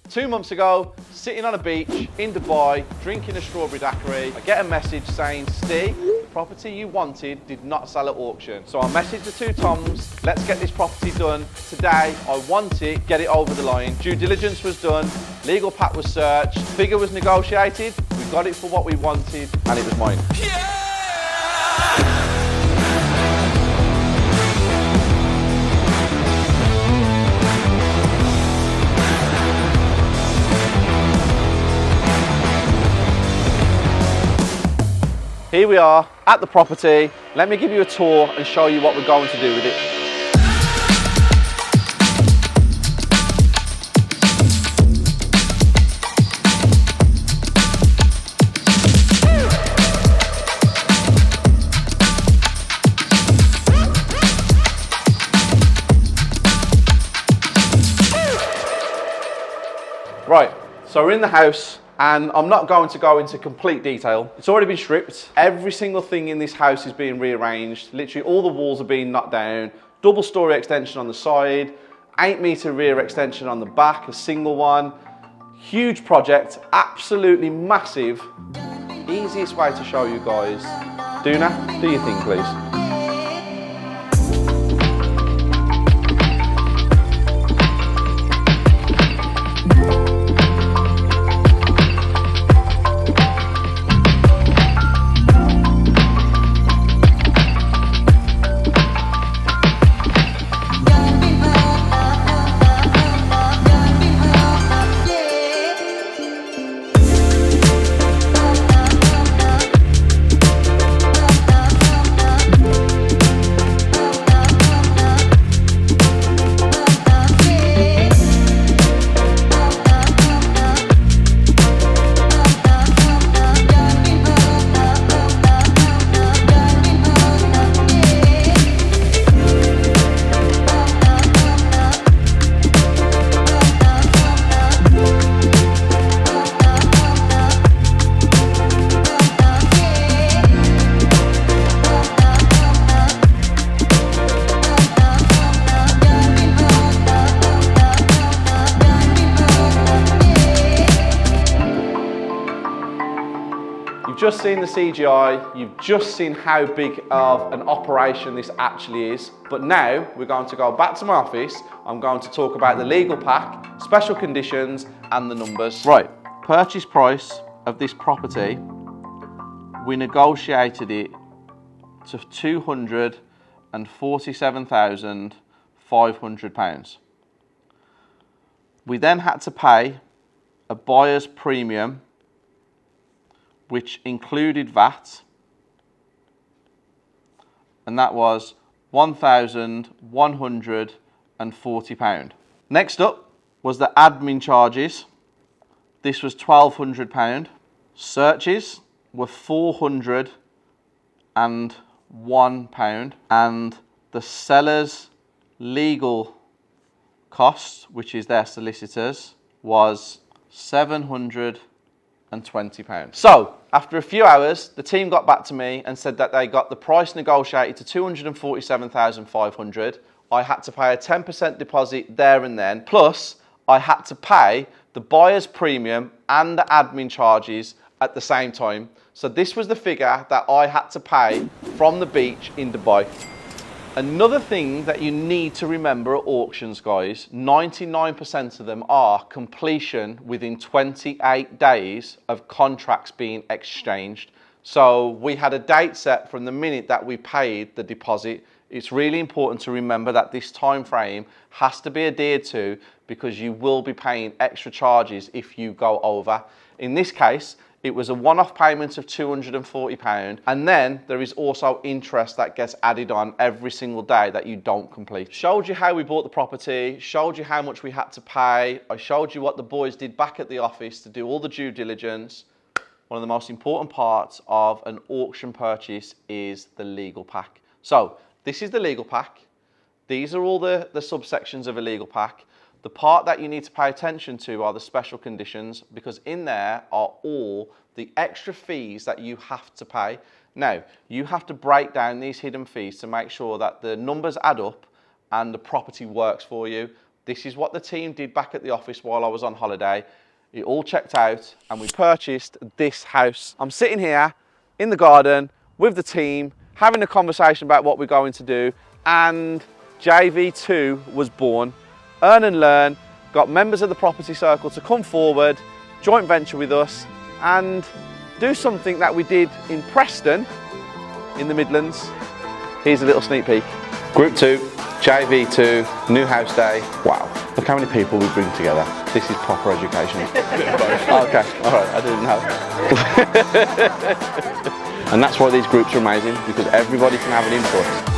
2 months ago, sitting on a beach in Dubai, drinking a strawberry daiquiri, I get a message saying, Ste, the property you wanted did not sell at auction. So I messaged the two Toms, let's get this property done today. I want it, get it over the line. Due diligence was done, legal pack was searched, figure was negotiated, we got it for what we wanted, and it was mine. Yeah! Here we are at the property. Let me give you a tour and show you what we're going to do with it. Right, so we're in the house. And I'm not going to go into complete detail. It's already been stripped. Every single thing in this house is being rearranged. Literally all the walls are being knocked down. Double story extension on the side, 8-meter rear extension on the back, a single one. Huge project, absolutely massive. Easiest way to show you guys. Duna, do your thing please. You've just seen the CGI, you've just seen how big of an operation this actually is, but now we're going to go back to my office. I'm going to talk about the legal pack, special conditions and the numbers. Right, purchase price of this property, we negotiated it to £247,500. We then had to pay a buyer's premium which included VAT, and that was £1,140. Next up was the admin charges. This was £1,200. Searches were £401, and the seller's legal costs, which is their solicitors, was £720. So, after a few hours, the team got back to me and said that they got the price negotiated to £247,500. I had to pay a 10% deposit there and then, plus I had to pay the buyer's premium and the admin charges at the same time. So this was the figure that I had to pay from the beach in Dubai. Another thing that you need to remember at auctions, guys, 99% of them are completion within 28 days of contracts being exchanged. So we had a date set from the minute that we paid the deposit. It's really important to remember that this time frame has to be adhered to because you will be paying extra charges if you go over. In this case, it was a one-off payment of £240, and then there is also interest that gets added on every single day that you don't complete. Showed you how we bought the property, showed you how much we had to pay, I showed you what the boys did back at the office to do all the due diligence. One of the most important parts of an auction purchase is the legal pack. So, this is the legal pack. These are all the subsections of a legal pack. The part that you need to pay attention to are the special conditions, because in there are all the extra fees that you have to pay. Now, you have to break down these hidden fees to make sure that the numbers add up and the property works for you. This is what the team did back at the office while I was on holiday. It all checked out and we purchased this house. I'm sitting here in the garden with the team, having a conversation about what we're going to do, and JV2 was born. Earn and Learn got members of the property circle to come forward, joint venture with us, and do something that we did in Preston, in the Midlands. Here's a little sneak peek. Group 2, JV2, new house day. Wow, look how many people we bring together. This is proper education. Okay, all right, I didn't know. And that's why these groups are amazing, because everybody can have an input.